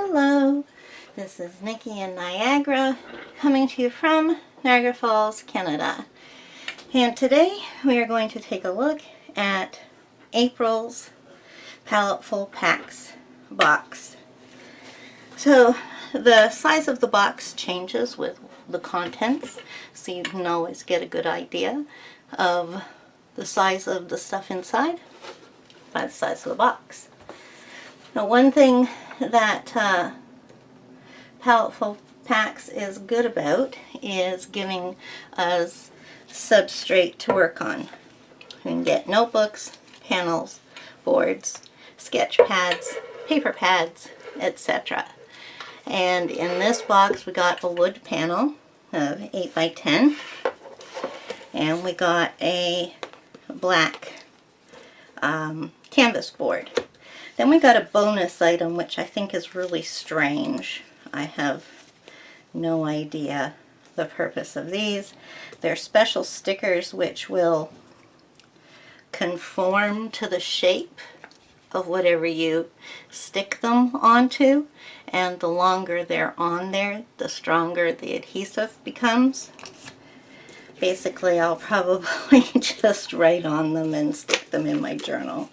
Hello, this is Nikki in Niagara, coming to you from Niagara Falls, Canada. And today we are going to take a look at April's Paletteful Packs box. So the size of the box changes with the contents, so you can always get a good idea of the size of the stuff inside by the size of the box. Now, one thing that Paletteful Packs is good about is giving us substrate to work on. You can get notebooks, panels, boards, sketch pads, paper pads, etc. And in this box we got a wood panel of 8 by 10, and we got a black canvas board. Then we got a bonus item which I think is really strange. I have no idea the purpose of these. They're special stickers which will conform to the shape of whatever you stick them onto, and the longer they're on there, the stronger the adhesive becomes. Basically, I'll probably just write on them and stick them in my journal.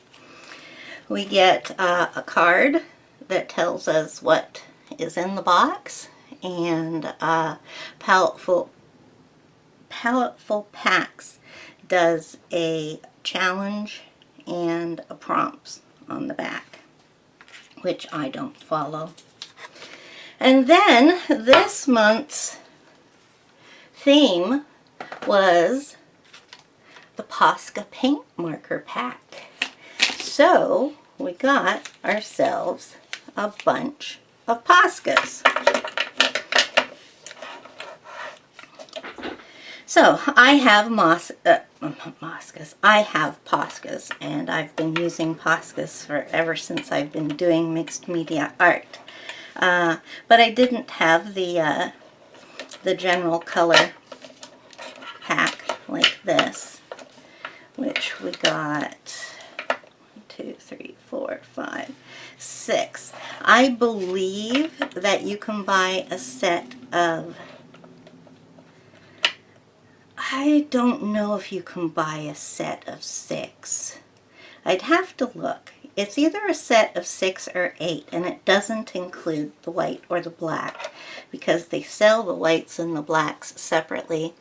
We get a card that tells us what is in the box, and Paletteful Packs does a challenge and a prompts on the back, which I don't follow. And then this month's theme was the Posca paint marker pack. So we got ourselves a bunch of Poscas. So I have I have Poscas, and I've been using Poscas ever since I've been doing mixed media art. But I didn't have the general color pack like this, which we got 2, 3, 4, 5, 6. I believe that you can buy a set of, I don't know if you can buy a set of 6. I'd have to look. It's either a set of 6 or 8, and it doesn't include the white or the black, because they sell the whites and the blacks separately,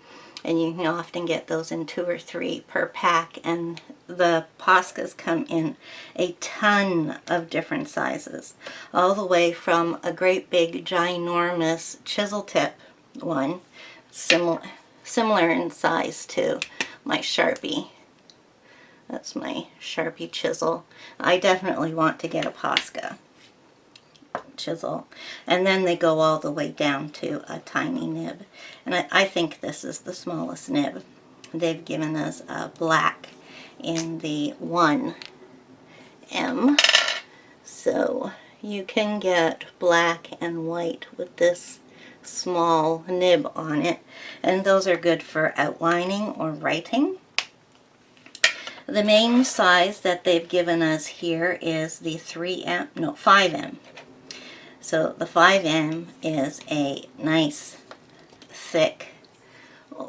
and you can often get those in 2 or 3 per pack. And the Poscas come in a ton of different sizes, all the way from a great big ginormous chisel tip one, similar in size to my Sharpie. That's my Sharpie chisel. I definitely want to get a Posca chisel. And then they go all the way down to a tiny nib. And I think this is the smallest nib. They've given us a black in the 1M. So you can get black and white with this small nib on it. And those are good for outlining or writing. The main size that they've given us here is the 5M. So the 5M is a nice thick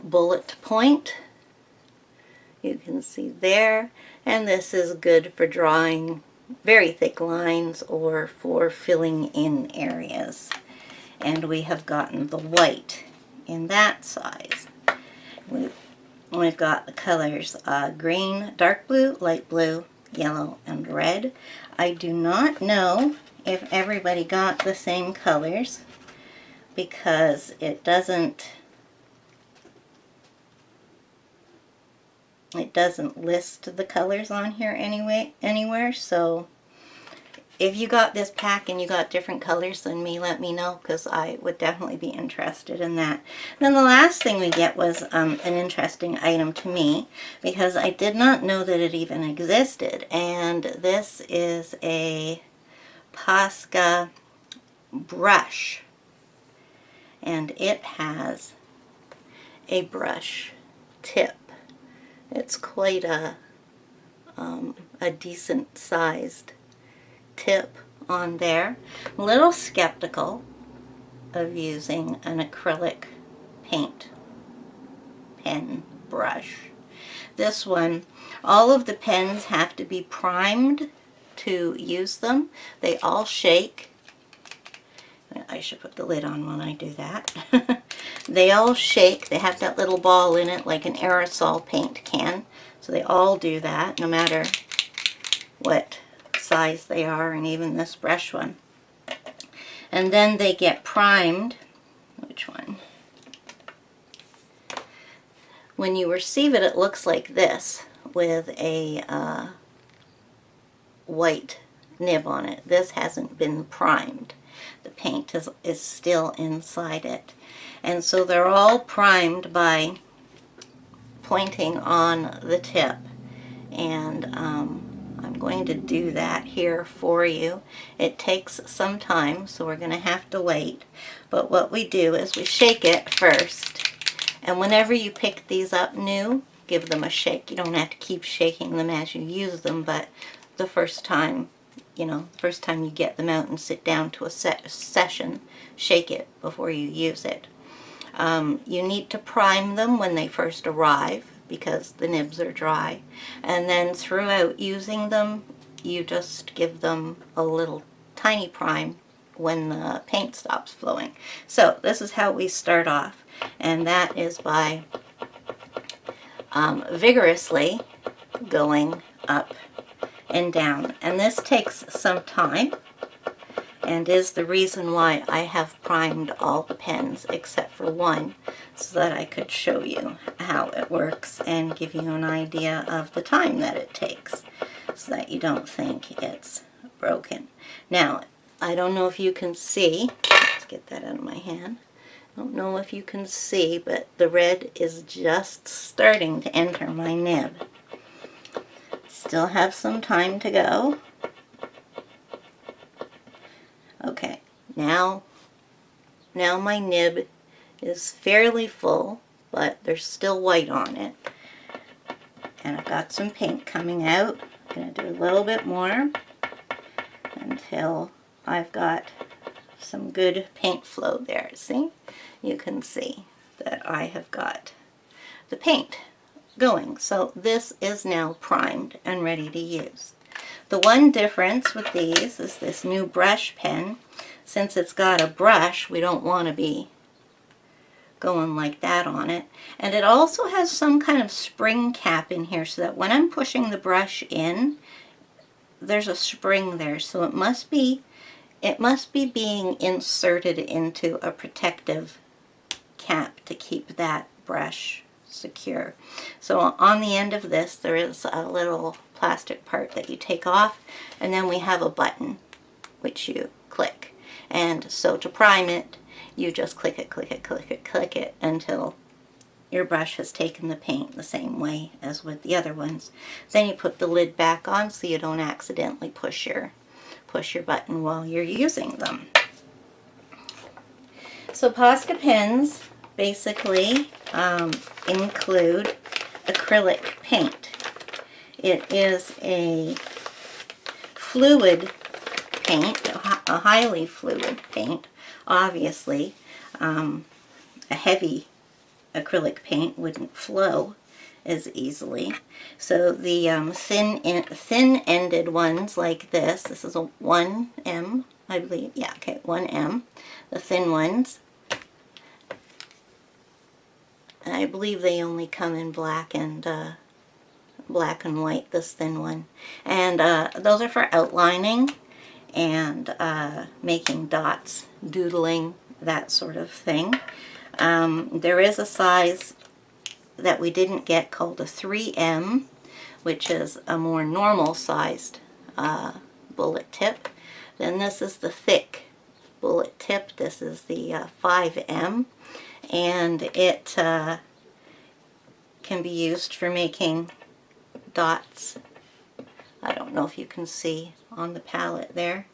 bullet point. You can see there. And this is good for drawing very thick lines or for filling in areas. And we have gotten the white in that size. We've got the colors green, dark blue, light blue, yellow, and red. I do not know if everybody got the same colors, because it doesn't list the colors on here anywhere. So if you got this pack and you got different colors than me, let me know, because I would definitely be interested in that. Then the last thing we get was an interesting item to me, because I did not know that it even existed. And this is a Posca brush, and it has a brush tip. It's quite a decent sized tip on there. I'm a little skeptical of using an acrylic paint pen brush. This one, all of the pens have to be primed to use them. They all shake. I should put the lid on when I do that. They all shake. They have that little ball in it like an aerosol paint can. So they all do that, no matter what size they are, and even this brush one. And then they get primed. Which one? When you receive it, it looks like this with a white nib on it. This hasn't been primed. The paint is still inside it. And so they're all primed by pointing on the tip. And I'm going to do that here for you. It takes some time, so we're going to have to wait. But what we do is we shake it first. And whenever you pick these up new, give them a shake. You don't have to keep shaking them as you use them, but the first time, you know, first time you get them out and sit down to a session, shake it before you use it. You need to prime them when they first arrive because the nibs are dry. And then throughout using them, you just give them a little tiny prime when the paint stops flowing. So this is how we start off, and that is by vigorously going up and down. And this takes some time and is the reason why I have primed all the pens except for one, so that I could show you how it works and give you an idea of the time that it takes, so that you don't think it's broken. Now, I don't know if you can see, let's get that out of my hand. I don't know if you can see, but the red is just starting to enter my nib. Still have some time to go. Okay, now my nib is fairly full, but there's still white on it. And I've got some paint coming out. I'm going to do a little bit more until I've got some good paint flow there. See? You can see that I have got the paint going. So this is now primed and ready to use. The one difference with these is this new brush pen. Since it's got a brush, we don't want to be going like that on it. And it also has some kind of spring cap in here, so that when I'm pushing the brush in, there's a spring there. So it must be being inserted into a protective cap to keep that brush secure. So on the end of this, there is a little plastic part that you take off, and then we have a button which you click. And so to prime it, you just click it, click it, click it, click it until your brush has taken the paint the same way as with the other ones. Then you put the lid back on so you don't accidentally push your button while you're using them. So Posca pens basically include acrylic paint. It is a fluid paint, a highly fluid paint. Obviously, a heavy acrylic paint wouldn't flow as easily. So the thin-ended ones like this is a 1M, I believe. Yeah, okay, 1M. The thin ones, I believe they only come in black and white, this thin one. And those are for outlining and making dots, doodling, that sort of thing. There is a size that we didn't get called a 3M, which is a more normal sized bullet tip. Then this is the thick bullet tip. This is the 5M, and it can be used for making dots. I don't know if you can see on the palette there.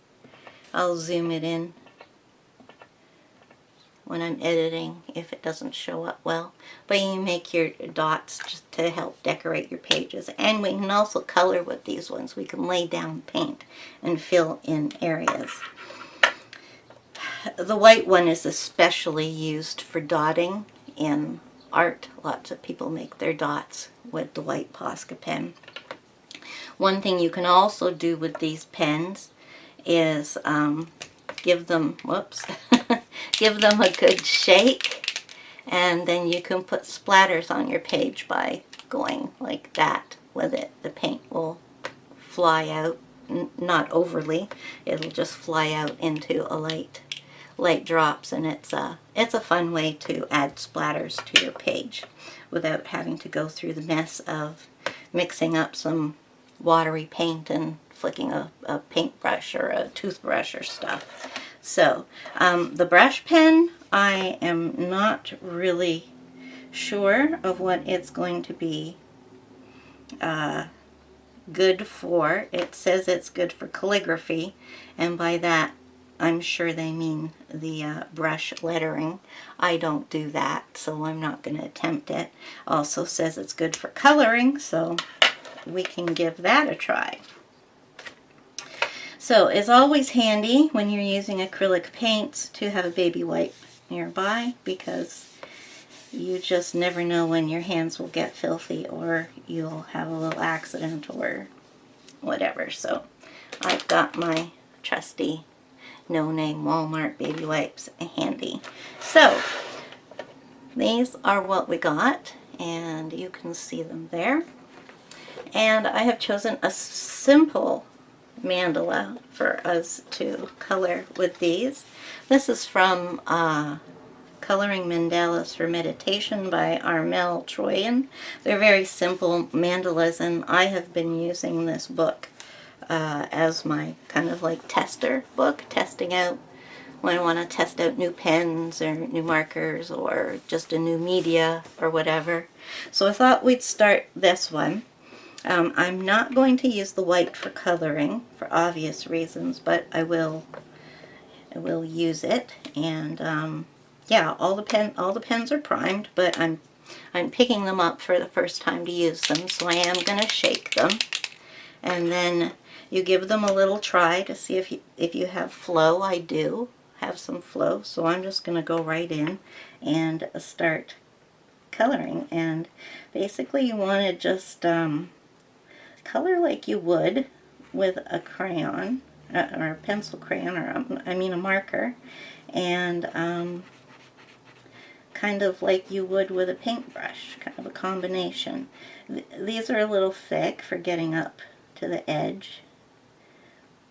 I'll zoom it in when I'm editing if it doesn't show up well. But you make your dots just to help decorate your pages. And we can also color with these ones. We can lay down paint and fill in areas. The white one is especially used for dotting in art. Lots of people make their dots with the white Posca pen. One thing you can also do with these pens is give them, give them a good shake, and then you can put splatters on your page by going like that with it. The paint will fly out, not overly, it'll just fly out into a light drops, and it's a fun way to add splatters to your page without having to go through the mess of mixing up some watery paint and flicking a paintbrush or a toothbrush or stuff. So the brush pen, I am not really sure of what it's going to be good for. It says it's good for calligraphy, and by that I'm sure they mean the brush lettering. I don't do that, so I'm not going to attempt it. Also says it's good for coloring, so we can give that a try. So it's always handy when you're using acrylic paints to have a baby wipe nearby, because you just never know when your hands will get filthy or you'll have a little accident or whatever. So I've got my trusty no-name Walmart baby wipes handy. So these are what we got, and you can see them there. And I have chosen a simple mandala for us to color with these. This is from Coloring Mandalas for Meditation by Armel Troyan. They're very simple mandalas, and I have been using this book as my kind of like tester book, testing out when I want to test out new pens or new markers or just a new media or whatever. So I thought we'd start this one. I'm not going to use the white for coloring for obvious reasons, but I will use it. And yeah, all the pens are primed, but I'm picking them up for the first time to use them, so I am going to shake them. And then you give them a little try to see if you have flow. I do have some flow, so I'm just going to go right in and start coloring. And basically you want to just color like you would with a crayon or a pencil crayon, or I mean a marker, and kind of like you would with a paintbrush, kind of a combination. These are a little thick for getting up to the edge,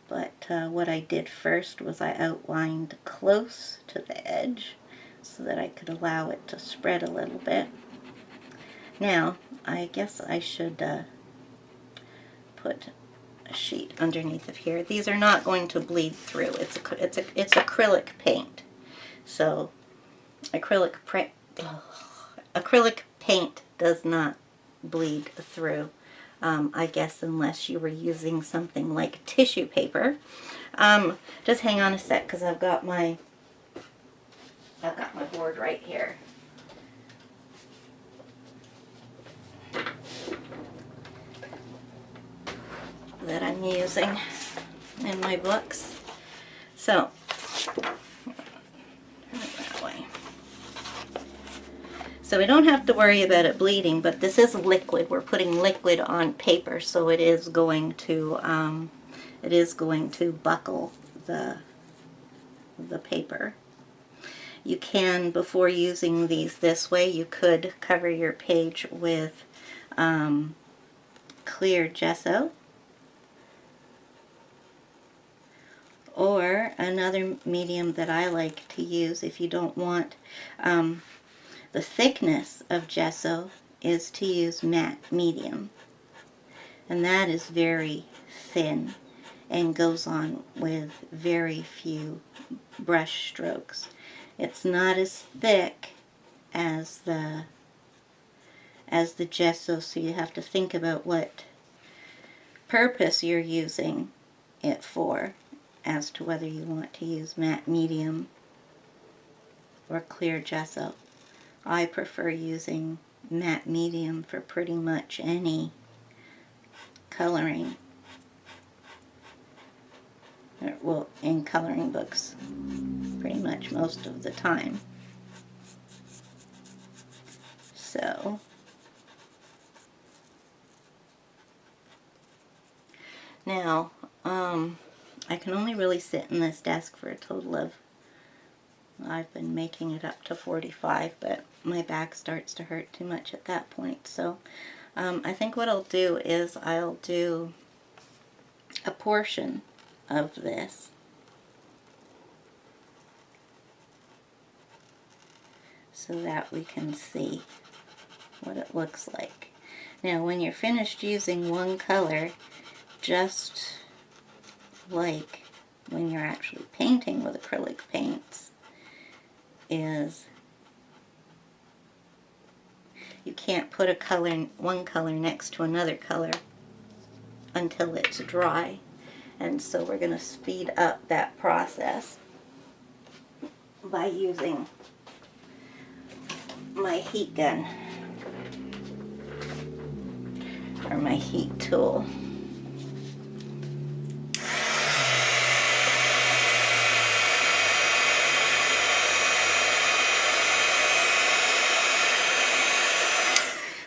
but what I did first was I outlined close to the edge so that I could allow it to spread a little bit. Now I guess I should put a sheet underneath of here. These are not going to bleed through. It's acrylic paint, so acrylic paint does not bleed through. I guess unless you were using something like tissue paper. Just hang on a sec, because I've got my board right here. That I'm using in my books. So turn it that way. So we don't have to worry about it bleeding, but this is liquid. We're putting liquid on paper, so it is going to buckle the paper. You can, before using these this way, you could cover your page with clear gesso, or another medium that I like to use if you don't want the thickness of gesso is to use matte medium, and that is very thin and goes on with very few brush strokes. It's not as thick as the gesso, so you have to think about what purpose you're using it for as to whether you want to use matte medium or clear gesso. I prefer using matte medium for pretty much any coloring. Well, in coloring books, pretty much most of the time. So, now, I can only really sit in this desk for a total of, I've been making it up to 45, but my back starts to hurt too much at that point. So, I think what I'll do is I'll do a portion of this. So that we can see what it looks like. Now when you're finished using one color, just like when you're actually painting with acrylic paints, is you can't put one color next to another color until it's dry. And so we're going to speed up that process by using my heat gun, or my heat tool.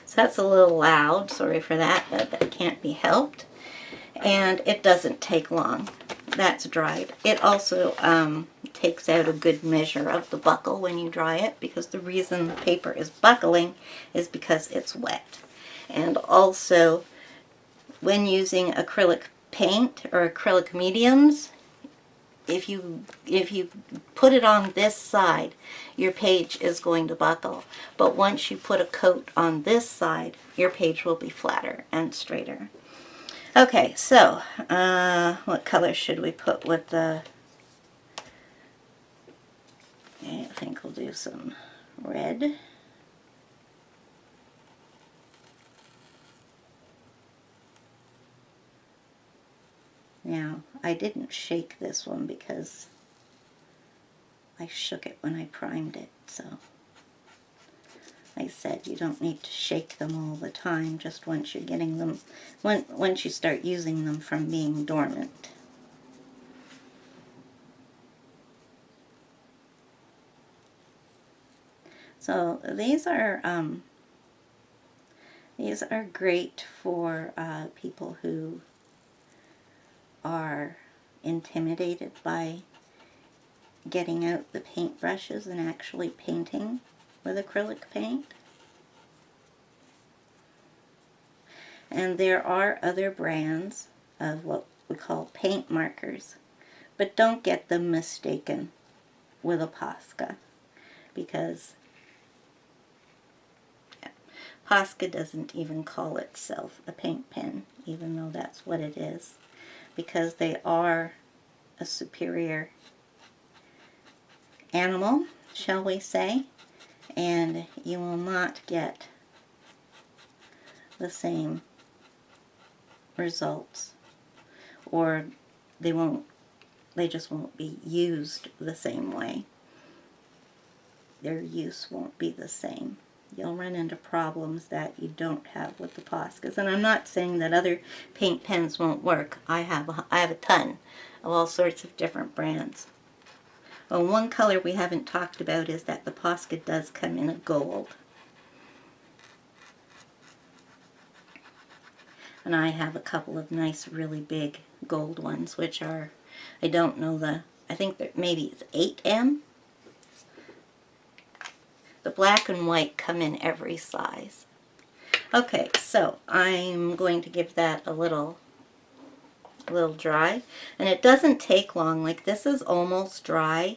So that's a little loud, sorry for that, but that can't be helped. And it doesn't take long. That's dried. It also takes out a good measure of the buckle when you dry it, because the reason the paper is buckling is because it's wet. And also, when using acrylic paint or acrylic mediums, if you put it on this side, your page is going to buckle. But once you put a coat on this side, your page will be flatter and straighter. Okay, so what color should we put with the... I think we'll do some red. Now, I didn't shake this one because I shook it when I primed it, so like I said, you don't need to shake them all the time, just once you're getting them, once you start using them from being dormant. So these are great for people who are intimidated by getting out the paintbrushes and actually painting with acrylic paint. And there are other brands of what we call paint markers, but don't get them mistaken with a Posca, because Posca doesn't even call itself a paint pen, even though that's what it is, because they are a superior animal, shall we say, and you will not get the same results, or they just won't be used the same way. Their use won't be the same. You'll run into problems that you don't have with the Poscas. And I'm not saying that other paint pens won't work. I have a ton of all sorts of different brands. Well, one color we haven't talked about is that the Posca does come in a gold. And I have a couple of nice, really big gold ones, which are, I don't know I think that maybe it's 8M. The black and white come in every size. Okay, so I'm going to give that a little dry. And it doesn't take long. Like, this is almost dry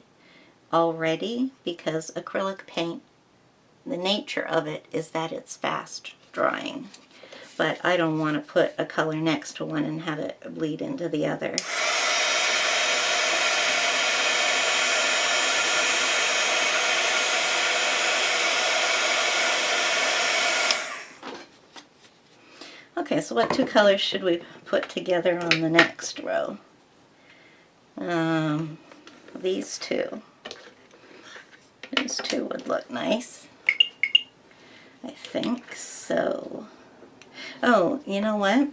already, because acrylic paint, the nature of it is that it's fast drying. But I don't want to put a color next to one and have it bleed into the other. Okay, so what two colors should we put together on the next row? These two. These two would look nice, I think. So, oh, you know what?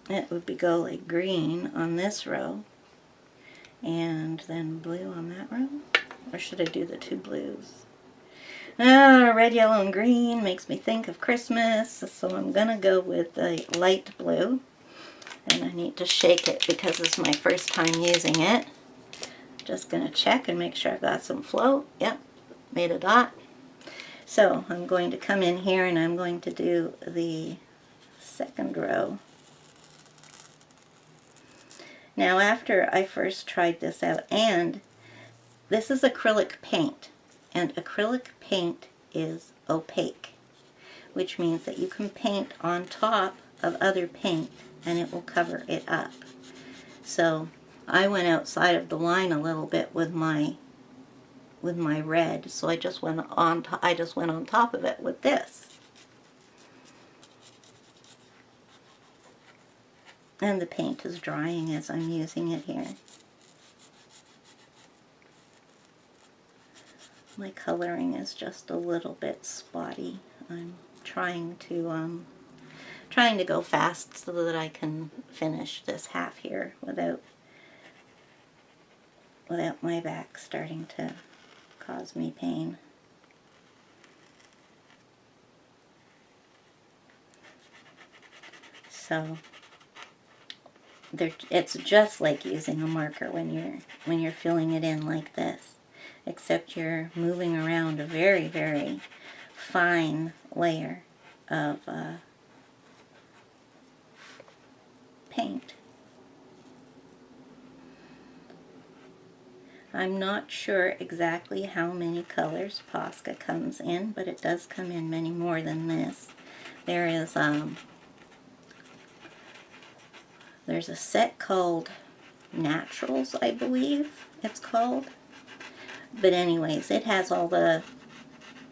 It would be go like green on this row and then blue on that row. Or should I do the two blues? Red, yellow, and green makes me think of Christmas, so I'm going to go with the light blue. And I need to shake it because it's my first time using it. Just going to check and make sure I've got some flow. Yep, made a dot. So I'm going to come in here and I'm going to do the second row. Now after I first tried this out, and this is acrylic paint, and acrylic paint is opaque, which means that you can paint on top of other paint and it will cover it up. So I went outside of the line a little bit with my red, so I just went on top of it with this. And the paint is drying as I'm using it here. My coloring is just a little bit spotty. I'm trying to go fast so that I can finish this half here without my back starting to cause me pain. So it's just like using a marker when you're filling it in like this, except you're moving around a very, very fine layer of paint. I'm not sure exactly how many colors Posca comes in, but it does come in many more than this. There is there's a set called Naturals, I believe it's called. But anyways, it has all the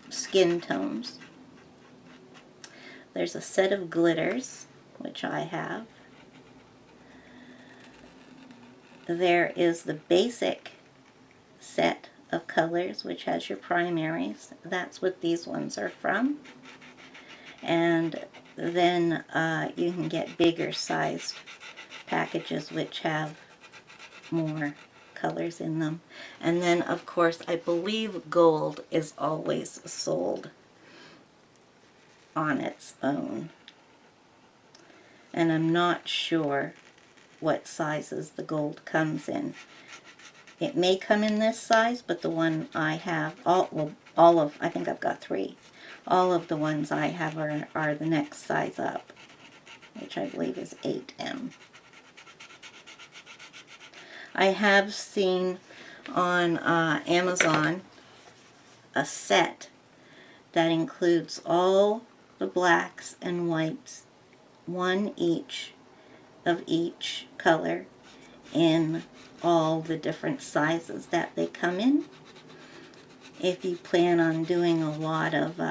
skin tones. There's a set of glitters, which I have. There is the basic set of colors, which has your primaries. That's what these ones are from. And then you can get bigger sized packages which have more colors in them. And then, of course, I believe gold is always sold on its own. And I'm not sure what sizes the gold comes in. It may come in this size, but the one I have, I think I've got 3. All of the ones I have are the next size up, which I believe is 8M. I have seen on Amazon a set that includes all the blacks and whites, one each of each color, in all the different sizes that they come in. If you plan on doing a lot of,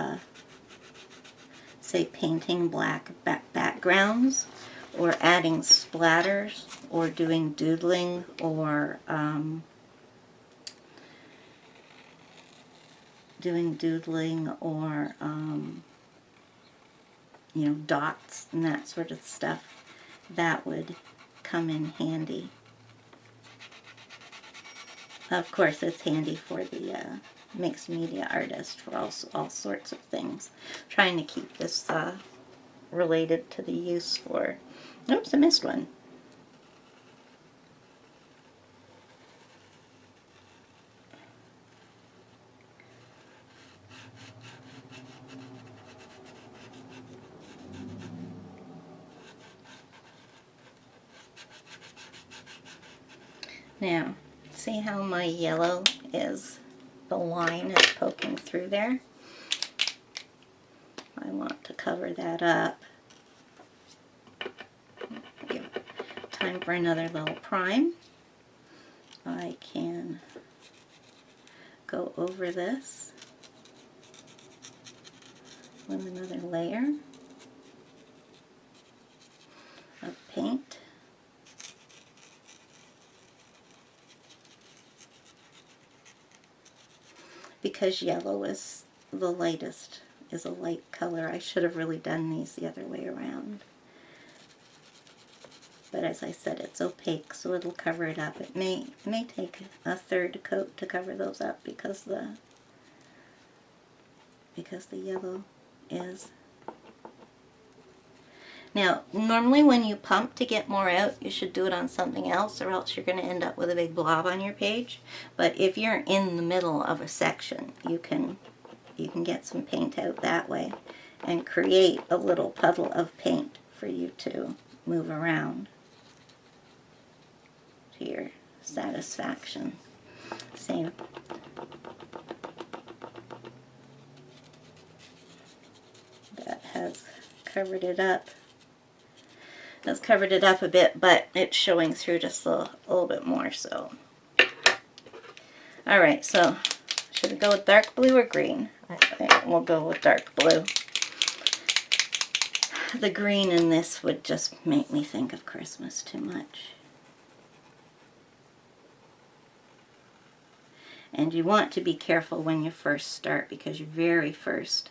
say, painting black backgrounds, or adding splatters, or doing doodling, or you know, dots and that sort of stuff, that would come in handy. Of course, it's handy for the mixed media artist for all sorts of things. Trying to keep this related to the use for... Oops, I missed one. Now, see how my yellow is, the line is poking through there? I want to cover that up. Give time for another little prime. I can go over this with another layer of paint. because yellow is the lightest, is a light color. I should have really done these the other way around. But as I said, it's opaque, so it'll cover it up. It may take a third coat to cover those up because the yellow is. Now, normally when you pump to get more out, you should do it on something else, or else you're going to end up with a big blob on your page. But if you're in the middle of a section, you can get some paint out that way and create a little puddle of paint for you to move around to your satisfaction. See? That has covered it up. That's covered it up a bit, but it's showing through just a little bit more, so. Alright, so should we go with dark blue or green? We'll go with dark blue. The green in this would just make me think of Christmas too much. And you want to be careful when you first start, because your very first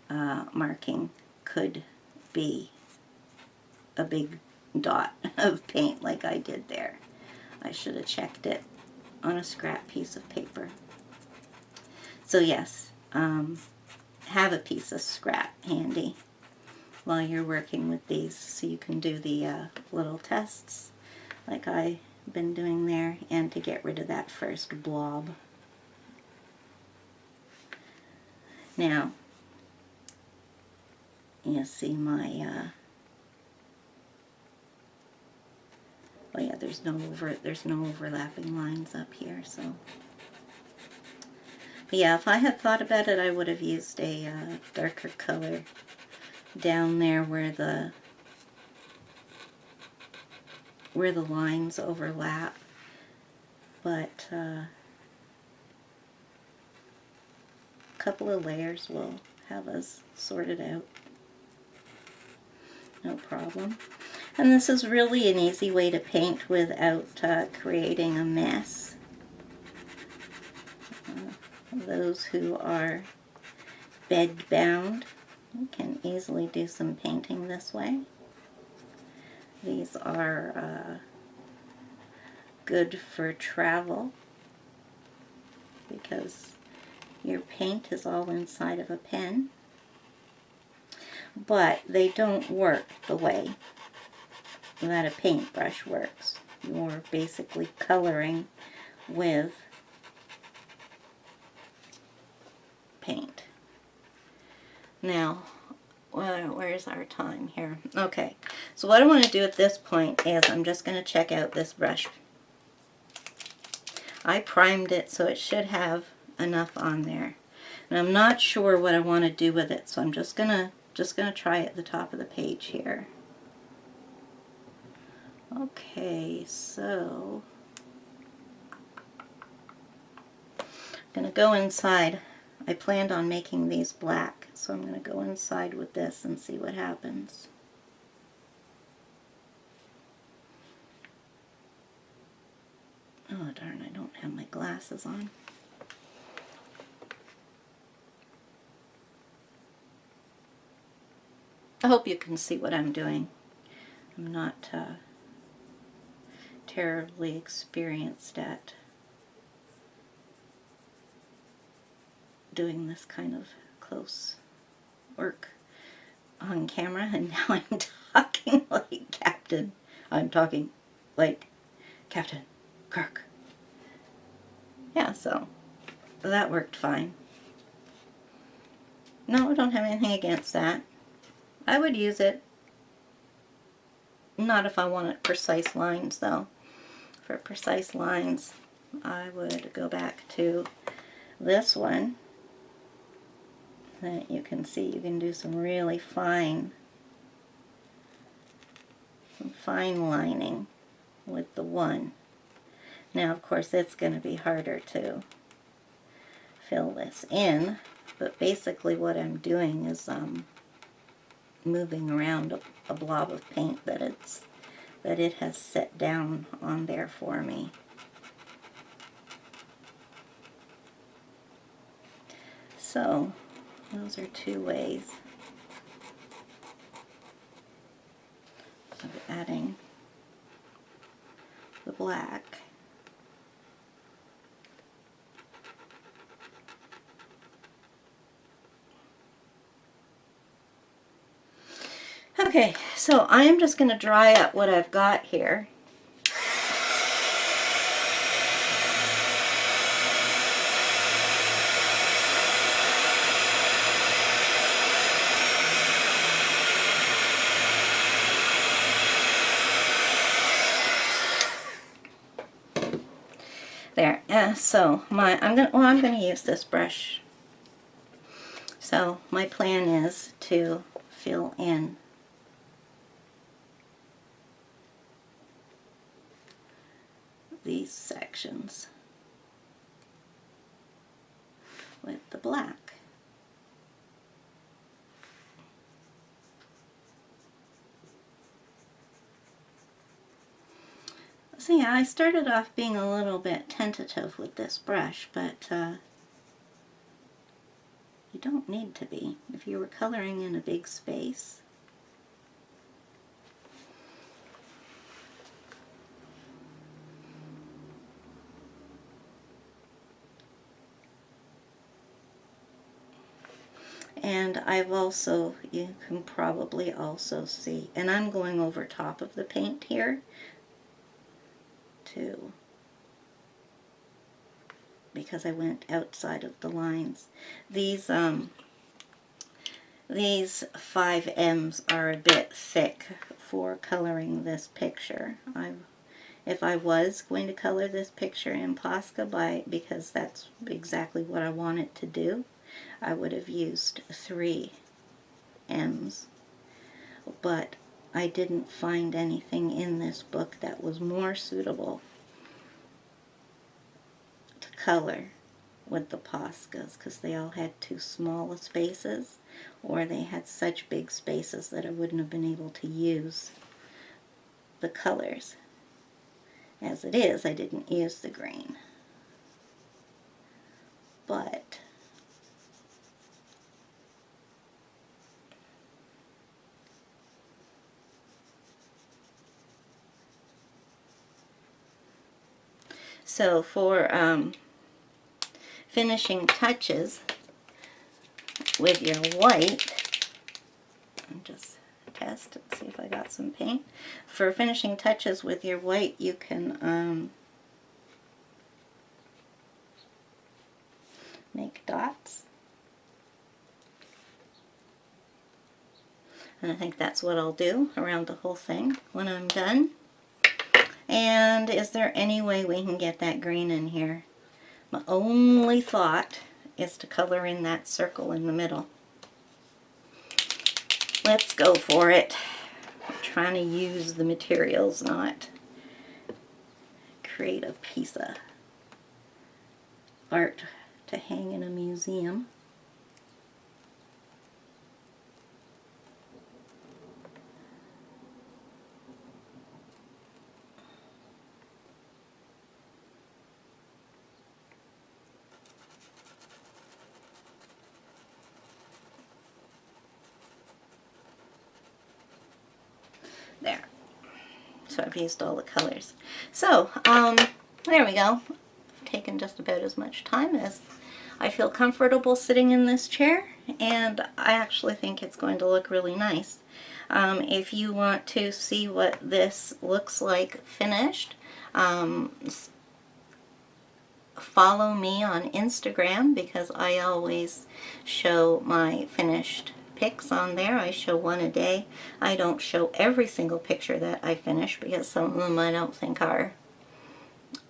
marking could be a big dot of paint like I did there. I should have checked it on a scrap piece of paper. So yes, have a piece of scrap handy while you're working with these, so you can do the little tests like I've been doing there, and to get rid of that first blob. Now, you see my oh yeah, there's no overlapping lines up here, so. But yeah, if I had thought about it, I would have used a darker color down there where the lines overlap. But a couple of layers will have us sorted out. No problem. And this is really an easy way to paint without creating a mess. Those who are bed-bound can easily do some painting this way. These are good for travel because your paint is all inside of a pen. But they don't work the way that a paintbrush works. You're basically coloring with paint. Now, where's our time here? Okay, so what I want to do at this point is I'm just going to check out this brush. I primed it, so it should have enough on there. And I'm not sure what I want to do with it, so I'm just gonna try at the top of the page here. Okay, so I'm going to go inside. I planned on making these black, so I'm going to go inside with this and see what happens. Oh darn, I don't have my glasses on. I hope you can see what I'm doing. I'm not terribly experienced at doing this kind of close work on camera, and now I'm talking like Captain. I'm talking like Captain Kirk. Yeah, so that worked fine. No, I don't have anything against that. I would use it. Not if I wanted precise lines, though. For precise lines, I would go back to this one. That you can see, you can do some really fine lining with the one. Now, of course, it's going to be harder to fill this in, but basically what I'm doing is moving around a blob of paint that it has set down on there for me. So those are two ways of adding the black. Okay, so I am just going to dry up what I've got here. There. So I'm gonna use this brush. So my plan is to fill in these sections with the black. So yeah, I started off being a little bit tentative with this brush, but you don't need to be if you were coloring in a big space. And I've also, you can probably also see, and I'm going over top of the paint here too, because I went outside of the lines. These 5Ms are a bit thick for coloring this picture. If I was going to color this picture in Posca because that's exactly what I want it to do, I would have used 3 M's. But I didn't find anything in this book that was more suitable to color with the Poscas, because they all had too small spaces, or they had such big spaces that I wouldn't have been able to use the colors. As it is, I didn't use the green. But so for finishing touches with your white, and just test and see if I got some paint. For finishing touches with your white, you can make dots. And I think that's what I'll do around the whole thing when I'm done. And is there any way we can get that green in here? My only thought is to color in that circle in the middle. Let's go for it. I'm trying to use the materials, not create a piece of art to hang in a museum. There. So I've used all the colors. So, there we go. Taken just about as much time as I feel comfortable sitting in this chair, and I actually think it's going to look really nice. If you want to see what this looks like finished, follow me on Instagram, because I always show my finished pics on there. I show one a day. I don't show every single picture that I finish, because some of them I don't think are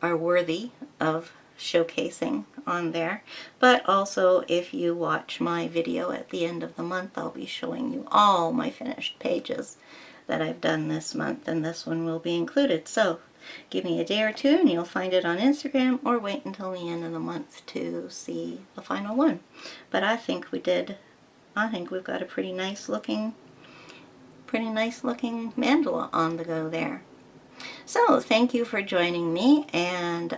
worthy of showcasing on there. But also, if you watch my video at the end of the month, I'll be showing you all my finished pages that I've done this month, and this one will be included. So give me a day or two and you'll find it on Instagram, or wait until the end of the month to see the final one. But I think we've got a pretty nice looking mandala on the go there. So thank you for joining me, and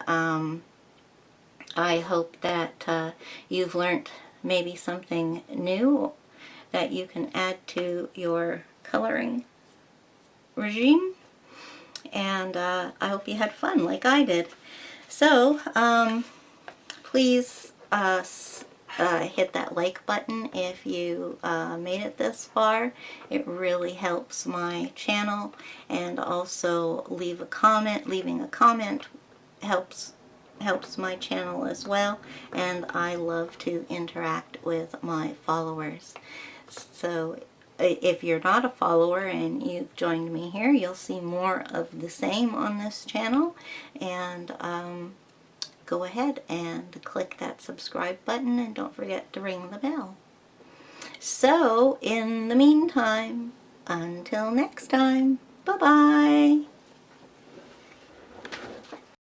I hope that you've learned maybe something new that you can add to your coloring regime. And I hope you had fun like I did. So please hit that like button if you made it this far. It really helps my channel, and also leave a comment. Leaving a comment helps my channel as well, and I love to interact with my followers. So if you're not a follower and you've joined me here, you'll see more of the same on this channel, and go ahead and click that subscribe button, and don't forget to ring the bell. So in the meantime, until next time, bye-bye.